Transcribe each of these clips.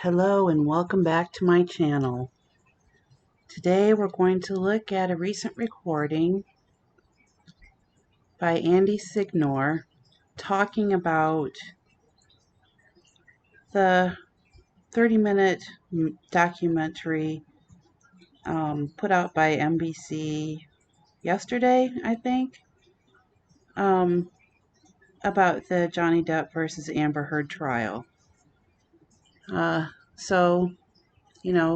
Hello and welcome back to my channel. Today we're going to look at a recent recording by Signore talking about the 30-minute documentary put out by NBC yesterday, I think, about the Johnny Depp versus Amber Heard trial. So,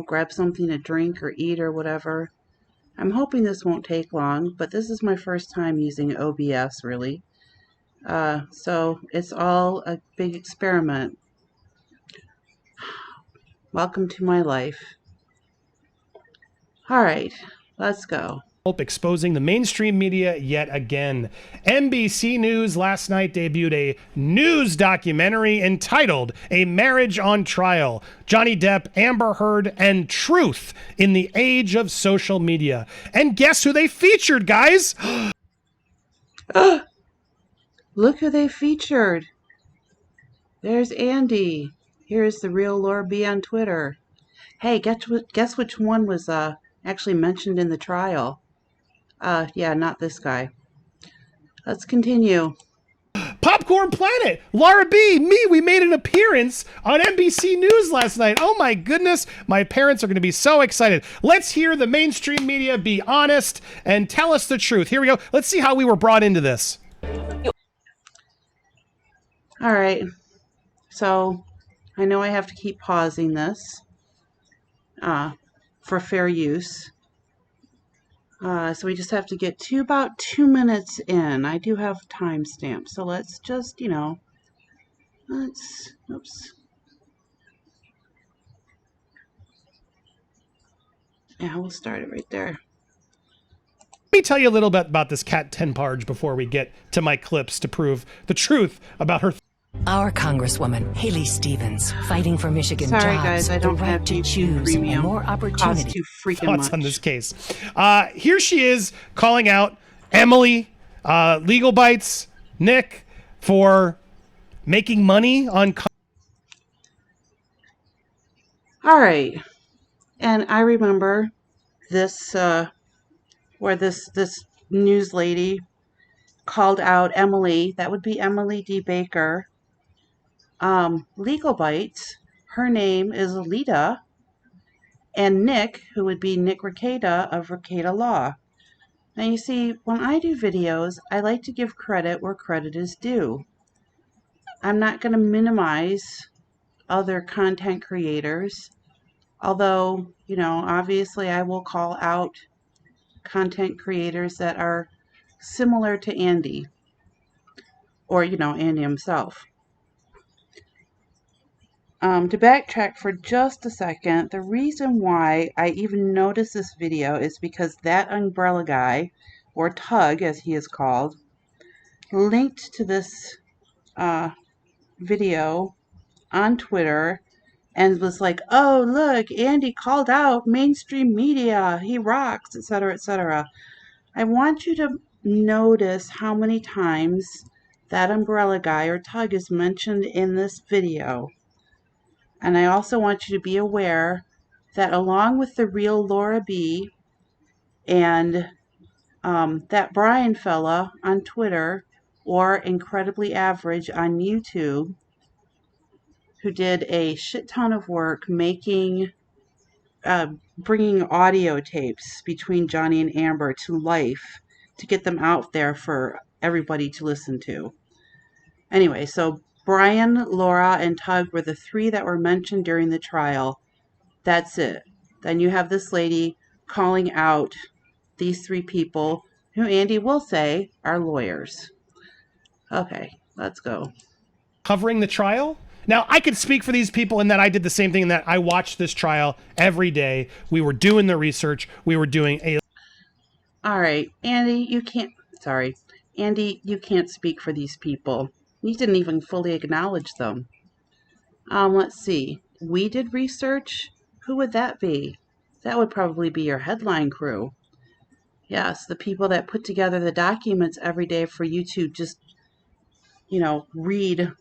grab something to drink or eat or whatever. I'm hoping this won't take long, but this is my first time using OBS, really. So it's all a big experiment. Welcome to my life. All right, let's go. Exposing the mainstream media yet again. NBC News last night debuted a news documentary entitled A Marriage on Trial, Johnny Depp, Amber Heard, and Truth in the Age of Social Media. And guess who they featured, guys? Look who they featured. There's Andy. Here's the real Laura B on Twitter. Hey, guess which one was actually mentioned in the trial? Yeah, not this guy. Let's continue. Popcorn Planet, Laura B, me, we made an appearance on NBC News last night. Oh my goodness, my parents are going to be so excited. Let's hear the mainstream media be honest and tell us the truth. Here we go. Let's see how we were brought into this. All right, so I know I have to keep pausing this for fair use. So we just have to get to about 2 minutes in. I do have timestamps, so let's just, oops. Yeah, we'll start it right there. Let me tell you a little bit about this Kat Tenbarge before we get to my clips to prove the truth about her. Our Congresswoman, Haley Stevens, fighting for Michigan Sorry, jobs, guys, I the don't right have to YouTube choose, Premium. and more opportunity. Costs too freaking Thoughts much on this case. Here she is calling out Emily, Legal Bites, Nick for making money on. All right, and I remember this where this news lady called out Emily. That would be Emily D. Baker. Legal Bites. Her name is Alita, and Nick, who would be Nick Rekieta of Rekieta Law. Now you see, when I do videos, I like to give credit where credit is due. I'm not going to minimize other content creators, although, obviously I will call out content creators that are similar to Andy, or, Andy himself. To backtrack for just a second, the reason why I even noticed this video is because that umbrella guy, or Tug as he is called, linked to this video on Twitter and was like, oh, look, Andy called out mainstream media, he rocks, etc., etc. I want you to notice how many times that umbrella guy or Tug is mentioned in this video. And I also want you to be aware that along with the real Laura B and that Brian fella on Twitter, or Incredibly Average on YouTube, who did a shit ton of work making, bringing audio tapes between Johnny and Amber to life to get them out there for everybody to listen to. Anyway, so Brian, Laura, and Tug were the three that were mentioned during the trial. That's it. Then you have this lady calling out these three people who Andy will say are lawyers. Okay, let's go. Covering the trial. Now, I could speak for these people in that I did the same thing, in that I watched this trial every day. We were doing the research. We were doing a... All right, Andy, you can't... Sorry. Andy, you can't speak for these people. You didn't even fully acknowledge them. Let's see. We did research? Who would that be? That would probably be your headline crew. Yes, the people that put together the documents every day for you to just, read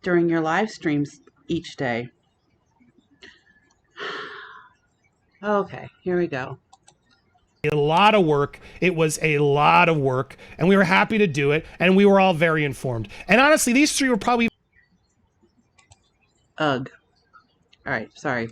during your live streams each day. Okay, here we go. A lot of work. It was a lot of work, and we were happy to do it, and we were all very informed. And honestly, these three were probably Ugh. All right, sorry.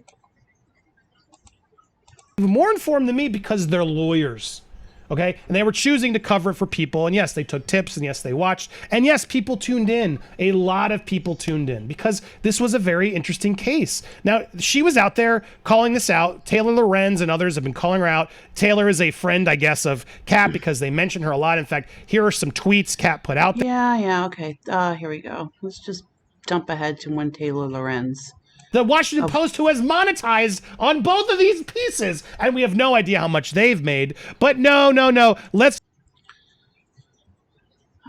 more informed than me because they're lawyers. Okay, and they were choosing to cover it for people, and yes, they took tips, and yes, they watched, and yes, people tuned in. A lot of people tuned in because this was a very interesting case. Now, she was out there calling this out. Taylor Lorenz and others have been calling her out. Taylor is a friend, I guess, of Kat because they mention her a lot. In fact, here are some tweets Kat put out there. Yeah, okay. Here we go. Let's just jump ahead to when Taylor Lorenz. The Washington Post, who has monetized on both of these pieces, and we have no idea how much they've made. But no. Let's.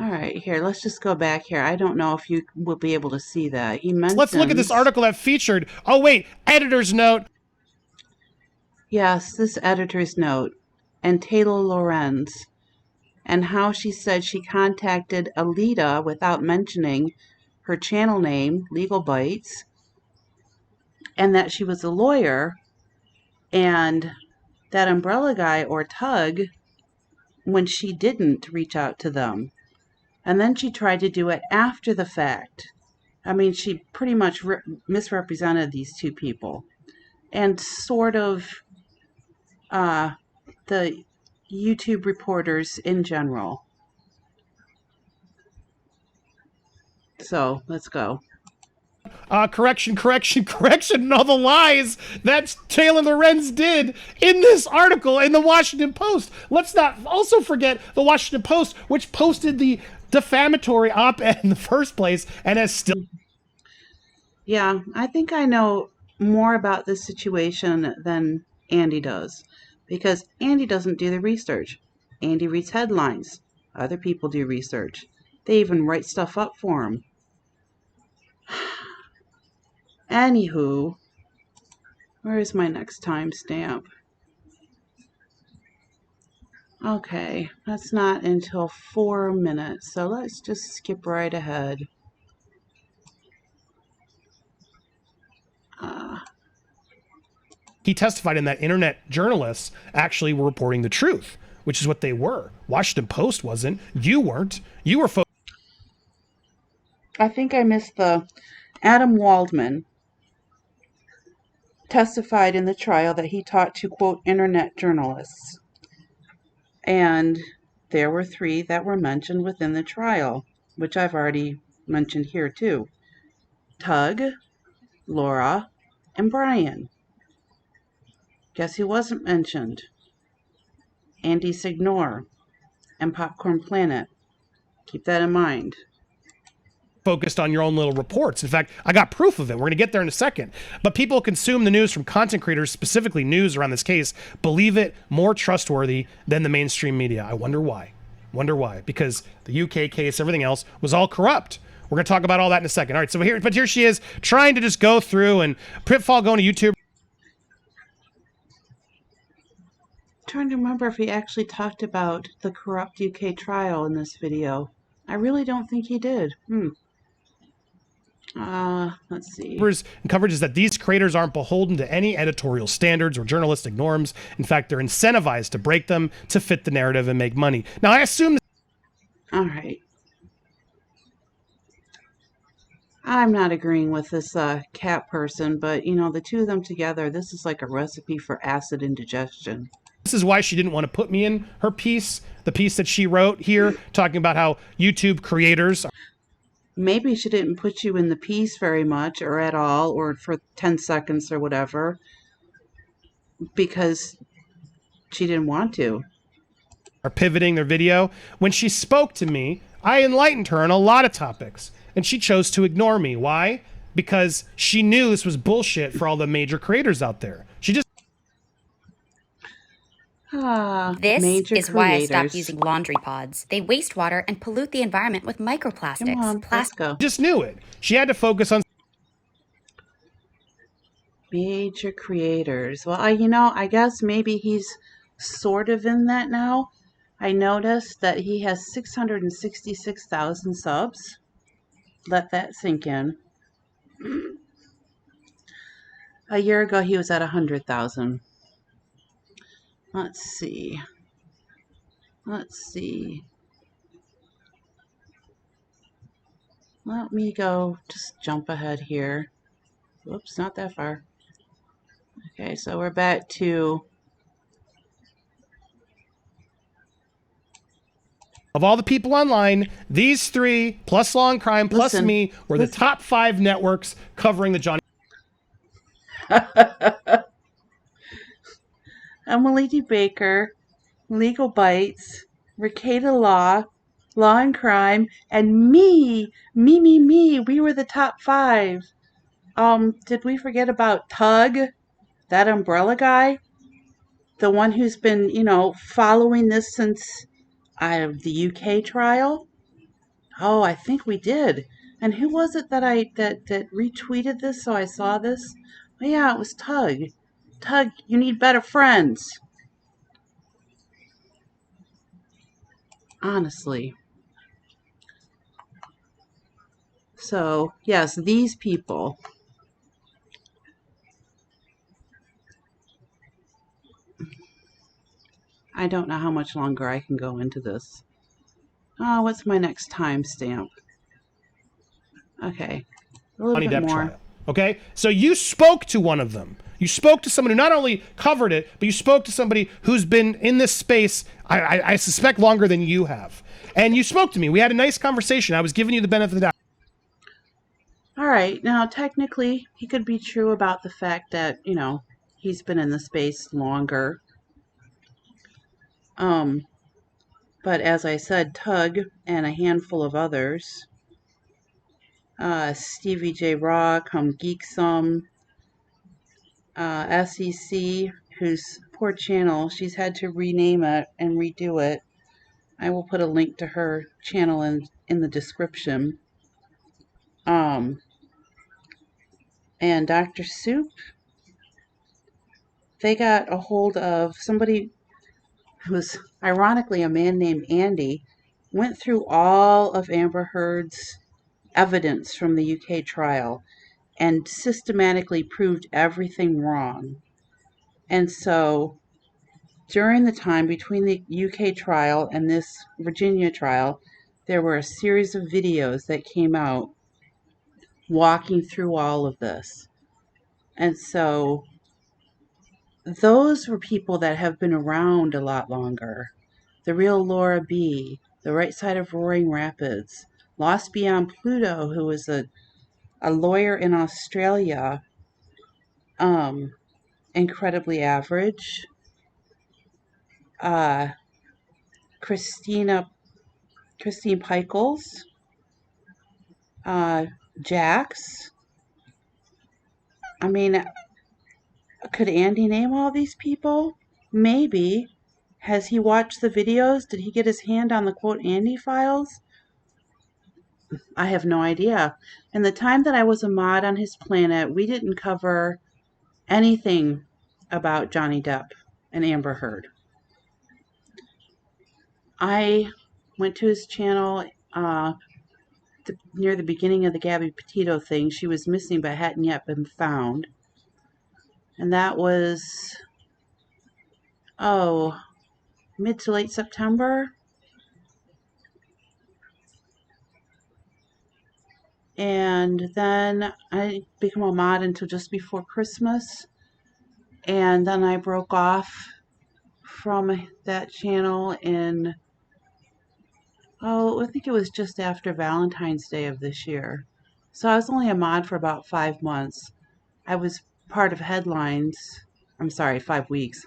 All right, here. Let's just go back here. I don't know if you will be able to see that. He mentions. Let's look at this article that featured. Oh wait, editor's note. Yes, this editor's note, and Taylor Lorenz, and how she said she contacted Alita without mentioning her channel name, Legal Bites, and that she was a lawyer, and that umbrella guy or Tug, when she didn't reach out to them. And then she tried to do it after the fact. I mean, she pretty much misrepresented these two people. And sort of the YouTube reporters in general. So, let's go. Correction, and all the lies that Taylor Lorenz did in this article in the Washington Post. Let's not also forget the Washington Post, which posted the defamatory op-ed in the first place and has still... Yeah, I think I know more about this situation than Andy does, because Andy doesn't do the research. Andy reads headlines. Other people do research. They even write stuff up for him. Anywho, where is my next timestamp? Okay, that's not until 4 minutes, so let's just skip right ahead. He testified in that internet journalists actually were reporting the truth, which is what they were. Washington Post wasn't. You weren't. You were I think I missed the... Adam Waldman testified in the trial that he talked to, quote, internet journalists. And there were 3 that were mentioned within the trial, which I've already mentioned here too. Tug, Laura, and Brian. Guess who wasn't mentioned? Andy Signore and Popcorn Planet. Keep that in mind. focused on your own little reports. In fact, I got proof of it. We're going to get there in a second. But people consume the news from content creators, specifically news around this case, believe it more trustworthy than the mainstream media. I wonder why. Because the UK case, everything else was all corrupt. We're going to talk about all that in a second. All right, so here she is trying to just go through and pitfall going to YouTube. Trying to remember if he actually talked about the corrupt UK trial in this video. I really don't think he did. Let's see. And coverage is that these creators aren't beholden to any editorial standards or journalistic norms. In fact, they're incentivized to break them to fit the narrative and make money. Now, I assume... All right. I'm not agreeing with this cat person, but, you know, the two of them together, this is like a recipe for acid indigestion. This is why she didn't want to put me in her piece, the piece that she wrote here, talking about how YouTube creators... Maybe she didn't put you in the piece very much or at all or for 10 seconds or whatever because she didn't want to. Are pivoting their video. When she spoke to me, I enlightened her on a lot of topics, and she chose to ignore me. Why? Because she knew this was bullshit for all the major creators out there. She just... This major is why I creators. stopped using laundry pods. They waste water and pollute the environment with microplastics. Come on, let's go. just knew it. She had to focus on... Major creators. Well, I guess maybe he's sort of in that now. I noticed that he has 666,000 subs. Let that sink in. A year ago, he was at 100,000. Let's see. Let's see. Let me go, just jump ahead here. Whoops, not that far. Okay, so we're back to... Of all the people online, these three, plus Law and Crime, plus Listen, me, were the top 5 networks covering the Johnny Emily D. Baker, Legal Bites, Ricada Law, Law and Crime, and me. We were the top 5. Did we forget about Tug, that umbrella guy? The one who's been, following this since the UK trial? Oh, I think we did. And who was it that that retweeted this so I saw this? Oh, yeah, it was Tug. Tug, you need better friends. Honestly. So, yes, these people. I don't know how much longer I can go into this. Oh, what's my next timestamp? Okay, a little Depp bit more. trial. Okay? So you spoke to one of them. You spoke to someone who not only covered it, but you spoke to somebody who's been in this space, I suspect, longer than you have. And you spoke to me. We had a nice conversation. I was giving you the benefit of the doubt. All right, now technically, he could be true about the fact that, he's been in the space longer. But as I said, Tug and a handful of others, Stevie J. Rock, Geek Some, SEC, whose poor channel, she's had to rename it and redo it. I will put a link to her channel in the description. And Dr. Soup, they got a hold of somebody who was ironically a man named Andy, went through all of Amber Heard's evidence from the UK trial and systematically proved everything wrong. And so during the time between the UK trial and this Virginia trial, there were a series of videos that came out walking through all of this. And so those were people that have been around a lot longer. The Real Laura B., The Right Side of Roaring Rapids, Lost Beyond Pluto, who was a lawyer in Australia, incredibly average. Christine Pickles, Jax. I mean, could Andy name all these people? Maybe. Has he watched the videos? Did he get his hand on the quote Andy files? I have no idea. In the time that I was a mod on his planet, we didn't cover anything about Johnny Depp and Amber Heard. I went to his channel near the beginning of the Gabby Petito thing. She was missing but hadn't yet been found. And that was, mid to late September. And then I became a mod until just before Christmas. And then I broke off from that channel in, I think it was just after Valentine's Day of this year. So I was only a mod for about 5 months. I was part of Headlines. I'm sorry, 5 weeks.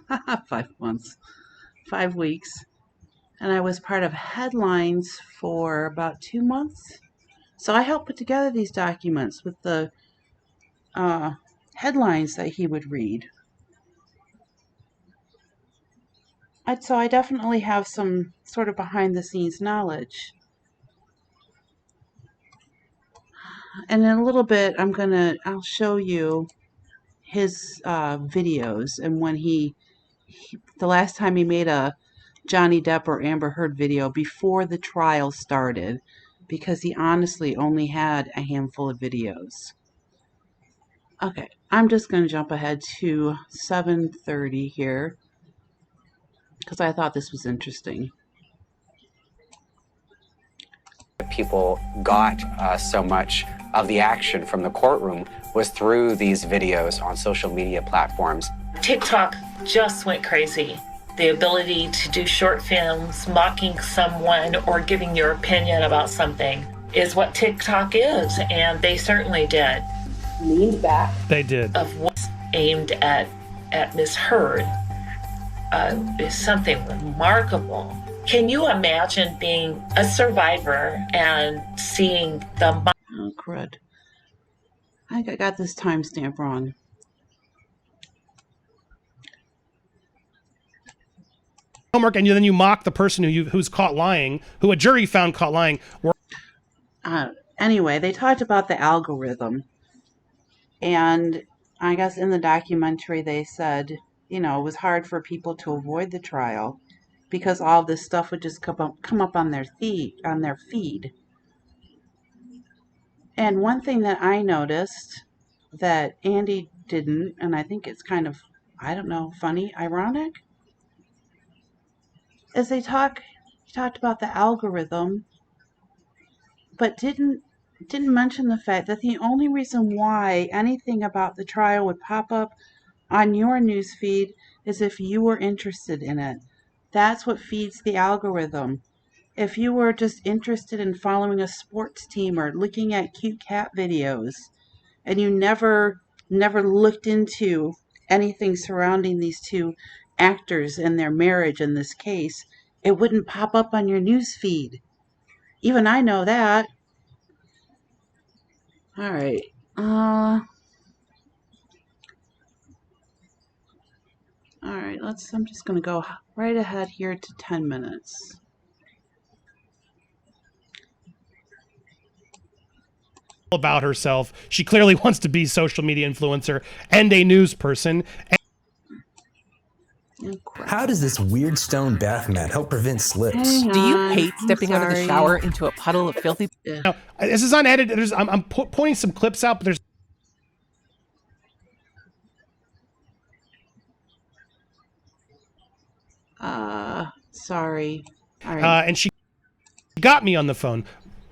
5 months. 5 weeks. And I was part of Headlines for about 2 months. So I helped put together these documents with the headlines that he would read. So I definitely have some sort of behind-the-scenes knowledge. And in a little bit, I'll show you his videos and when the last time he made a Johnny Depp or Amber Heard video before the trial started, because he honestly only had a handful of videos. Okay, I'm just going to jump ahead to 7:30 here because I thought this was interesting. People got so much of the action from the courtroom was through these videos on social media platforms. TikTok just went crazy. The ability to do short films mocking someone or giving your opinion about something is what TikTok is, and they certainly did. Leaned back. They did. Of what's aimed at Miss Heard is something remarkable. Can you imagine being a survivor and seeing the... Oh, crud. I got this timestamp wrong. Homework, and then you mock the person who's caught lying, who a jury found caught lying. Anyway, they talked about the algorithm. And I guess in the documentary they said, it was hard for people to avoid the trial because all this stuff would just come up on their feed. And one thing that I noticed that Andy didn't, and I think it's kind of, I don't know, funny, ironic, is he talked about the algorithm, but didn't mention the fact that the only reason why anything about the trial would pop up on your newsfeed is if you were interested in it. That's what feeds the algorithm. If you were just interested in following a sports team or looking at cute cat videos, and you never looked into anything surrounding these two actors and their marriage in this case, it wouldn't pop up on your newsfeed. Even I know that. All right. All right, I'm just going to go right ahead here to 10 minutes. About herself. She clearly wants to be a social media influencer and a news person. How does this weird stone bath mat help prevent slips? Do you hate stepping out of the shower into a puddle of filthy... Now, this is unedited. I'm pointing some clips out, but there's... Sorry. All right. And she got me on the phone.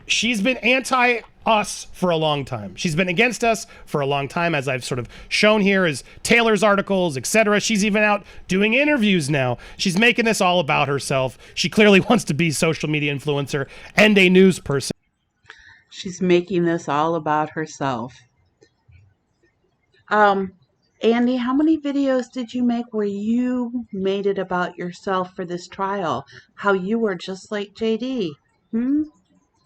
She's been anti-us for a long time. She's been against us for a long time, as I've sort of shown here, as Taylor's articles, etc. She's even out doing interviews now. She's making this all about herself. She clearly wants to be a social media influencer and a news person. She's making this all about herself. Andy, how many videos did you make where you made it about yourself for this trial? How you were just like JD? Does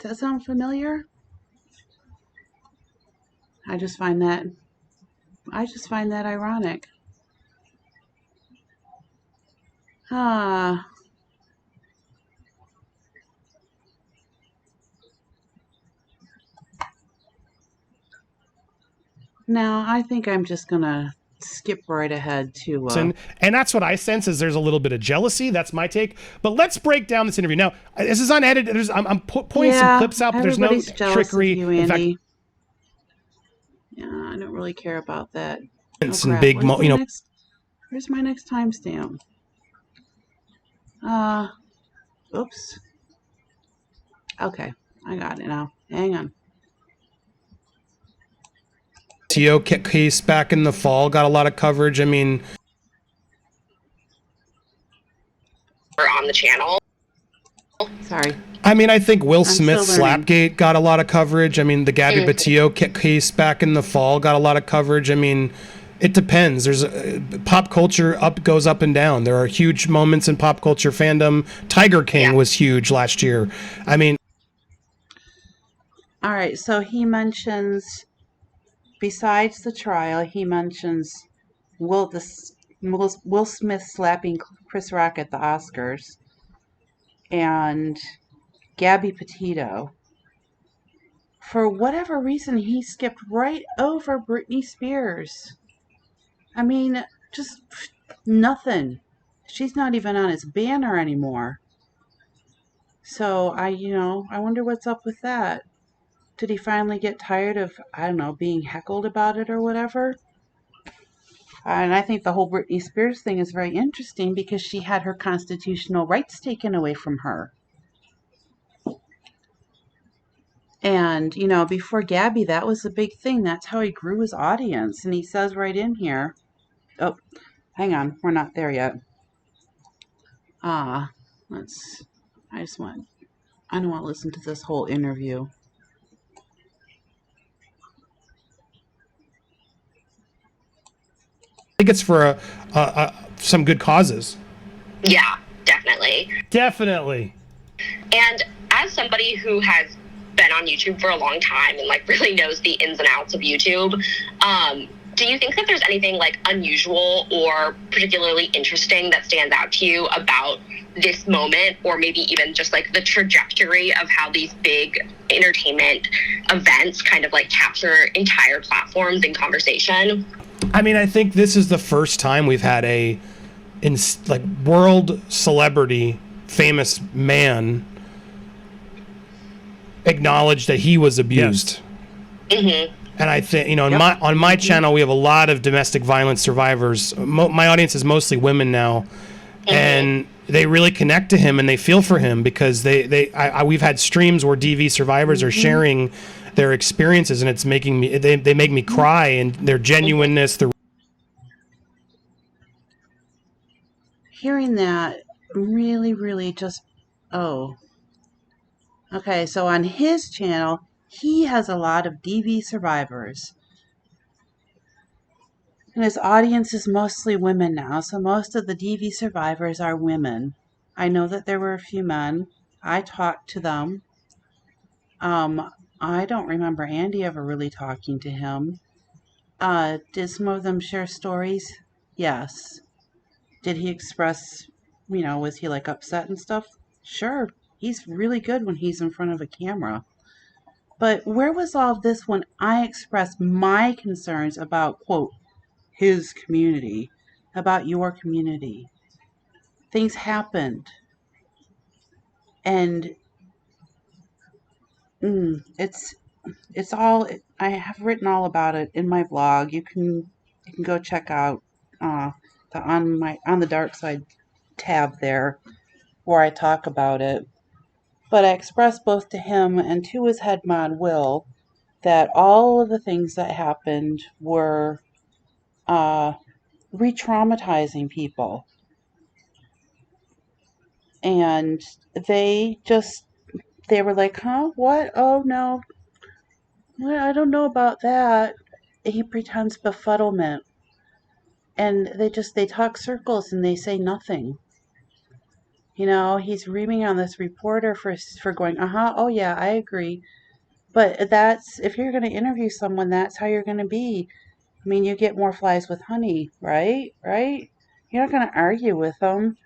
that sound familiar? I just find that ironic. Now, I think I'm just going to skip right ahead to... And that's what I sense, is there's a little bit of jealousy. That's my take. But let's break down this interview. Now, this is unedited. I'm pointing some clips out, but there's no trickery. You, in fact, yeah, I don't really care about that. Where's my next timestamp? Oops. Okay, I got it now. Hang on. TO case back in the fall got a lot of coverage. I mean, On the channel. Sorry. I mean, I think Will Smith Slapgate got a lot of coverage. I mean, the Gabby Petito case back in the fall got a lot of coverage. I mean, it depends. There's pop culture goes up and down. There are huge moments in pop culture fandom. Tiger King was huge last year. I mean, all right. So he mentions, besides the trial, he mentions Will Smith slapping Chris Rock at the Oscars and Gabby Petito. For whatever reason, he skipped right over Britney Spears. I mean, just nothing. She's not even on his banner anymore. So I wonder what's up with that. Did he finally get tired of, I don't know, being heckled about it or whatever? And I think the whole Britney Spears thing is very interesting because she had her constitutional rights taken away from her. And, you know, before Gabby, that was a big thing. That's how he grew his audience. And he says right in here, oh, hang on, we're not there yet. I don't want to listen to this whole interview. I think it's for some good causes. Yeah, definitely. Definitely. And as somebody who has been on YouTube for a long time and like really knows the ins and outs of YouTube, do you think that there's anything like unusual or particularly interesting that stands out to you about this moment, or maybe even just like the trajectory of how these big entertainment events kind of like capture entire platforms in conversation? I mean, I think this is the first time we've had like world celebrity, famous man acknowledge that he was abused. Yes. Mm-hmm. And I think, you know, on my channel, we have a lot of domestic violence survivors. My audience is mostly women now, and they really connect to him and they feel for him because we've had streams where DV survivors are sharing their experiences, and it's making me, they make me cry, and their genuineness, Hearing that really just, oh. Okay, so on his channel, he has a lot of DV survivors. And his audience is mostly women now, so most of the DV survivors are women. I know that there were a few men. I talked to them. I don't remember Andy ever really talking to him. Did some of them share stories? Yes. Did he express, you know, was he like upset and stuff? Sure. He's really good when he's in front of a camera. But where was all of this when I expressed my concerns about, quote, his community, about your community? Things happened. And it's all, I have written all about it in my blog. You can go check out on the dark side tab there where I talk about it. But I expressed both to him and to his head mod Will that all of the things that happened were re-traumatizing people. And they were like, huh? What? Oh, no. Well, I don't know about that. He pretends befuddlement. And they talk circles and they say nothing. You know, he's reaming on this reporter for going, oh yeah, I agree. But if you're going to interview someone, that's how you're going to be. I mean, you get more flies with honey, right? Right? You're not going to argue with them.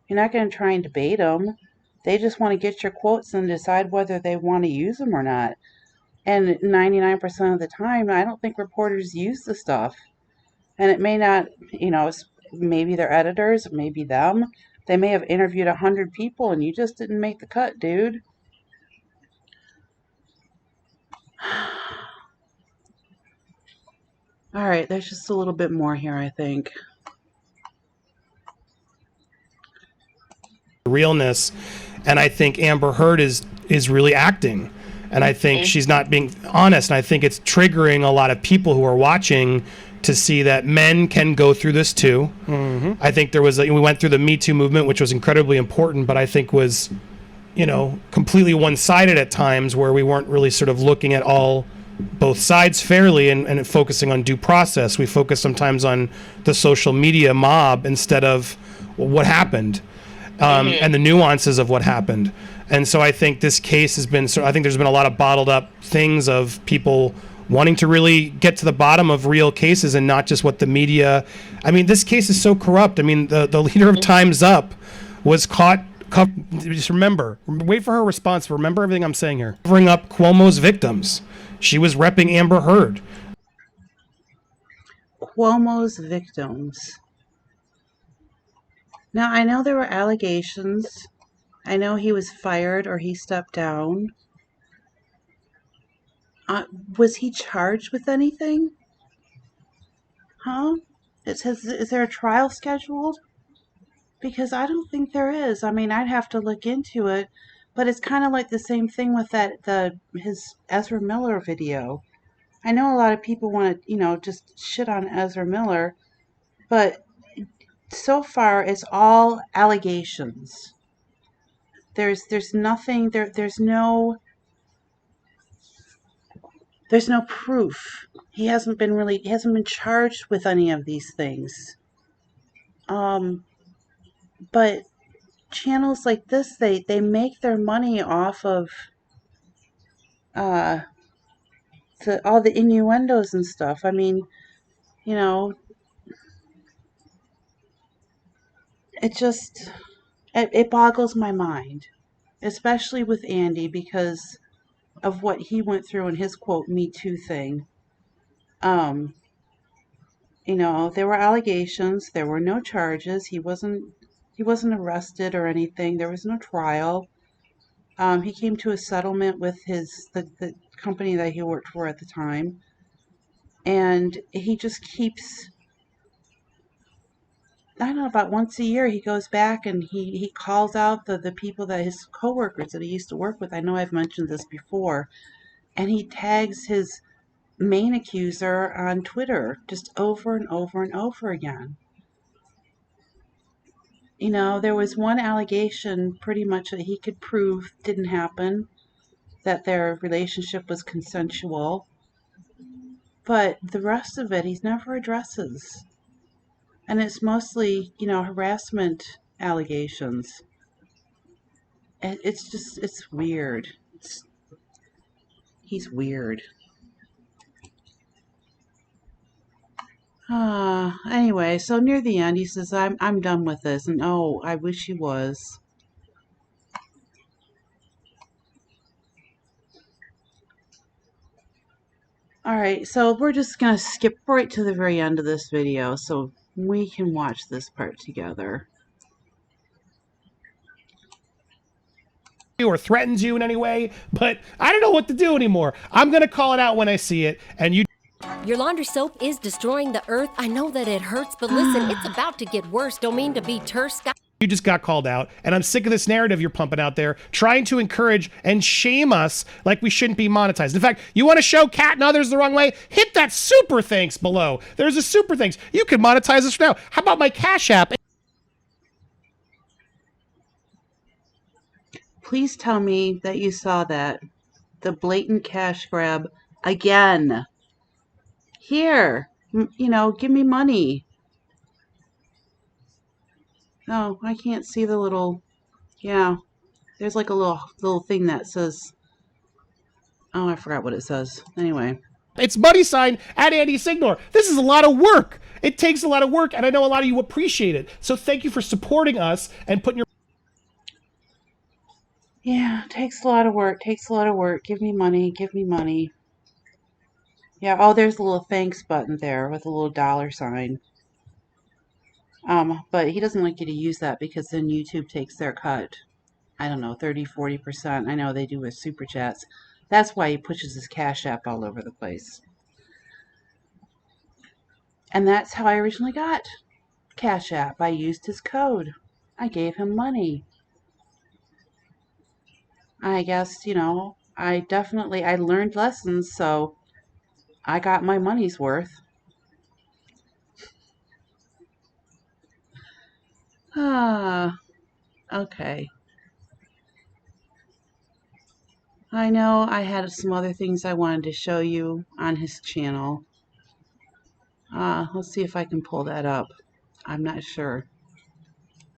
You're not going to try and debate them. They just want to get your quotes and decide whether they want to use them or not. And 99% of the time, I don't think reporters use the stuff. And it may not, you know, maybe their editors, maybe them. They may have interviewed 100 people and you just didn't make the cut, dude. All right, there's just a little bit more here, I think. realness, and I think Amber Heard is really acting, and I think she's not being honest, and I think it's triggering a lot of people who are watching to see that men can go through this too. I think we went through the Me Too movement, which was incredibly important, but I think was, you know, completely one-sided at times, where we weren't really sort of looking at both sides fairly and focusing on due process. We focus sometimes on the social media mob instead of what happened. And the nuances of what happened. And so I think this case has been, I think there's been a lot of bottled up things of people wanting to really get to the bottom of real cases and not just what the media, I mean, this case is so corrupt. I mean, the leader of Time's Up was caught, just remember, wait for her response, remember everything I'm saying here. Covering up Cuomo's victims. She was repping Amber Heard. Cuomo's victims. Now, I know there were allegations. I know he was fired or he stepped down. Was he charged with anything? Huh? Is there a trial scheduled? Because I don't think there is. I mean, I'd have to look into it, but it's kind of like the same thing with his Ezra Miller video. I know a lot of people want to, just shit on Ezra Miller, but so far it's all allegations. There's nothing there. There's no proof. He hasn't been charged with any of these things. But channels like this, they make their money off of all the innuendos and stuff. I mean, it boggles my mind, especially with Andy, because of what he went through in his quote Me Too thing. There were allegations, there were no charges, he wasn't arrested or anything, there was no trial. He came to a settlement with the company that he worked for at the time, and he just keeps, I don't know, about once a year he goes back and he calls out the people that his coworkers that he used to work with. I know I've mentioned this before, and he tags his main accuser on Twitter just over and over and over again. There was one allegation pretty much that he could prove didn't happen, that their relationship was consensual, but the rest of it he never addresses. And it's mostly, harassment allegations. It's weird. He's weird. Anyway, so near the end, he says, I'm done with this. And oh, I wish he was. Alright, so we're just going to skip right to the very end of this video so we can watch this part together. Or threatens you in any way, but I don't know what to do anymore. I'm going to call it out when I see it, and you... Your laundry soap is destroying the earth. I know that it hurts, but listen, it's about to get worse. Don't mean to be terse. You just got called out, and I'm sick of this narrative you're pumping out there, trying to encourage and shame us like we shouldn't be monetized. In fact, you want to show Kat and others the wrong way? Hit that super thanks below. There's a super thanks. You can monetize us now. How about my Cash App? Please tell me that you saw that. The blatant cash grab again. Here, give me money. No, I can't see the little, yeah, there's like a little thing that says, oh, I forgot what it says. Anyway. It's money sign at Andy Signore. This is a lot of work. It takes a lot of work, and I know a lot of you appreciate it. So thank you for supporting us and putting your... Yeah, takes a lot of work. Give me money. Yeah, oh, there's a little thanks button there with a little dollar sign. But he doesn't like you to use that because then YouTube takes their cut. I don't know, 30-40%. I know they do with super chats. That's why he pushes his Cash App all over the place. And that's how I originally got Cash App. I used his code. I gave him money. I guess, I learned lessons, so I got my money's worth. Okay. I know I had some other things I wanted to show you on his channel. Let's see if I can pull that up. I'm not sure.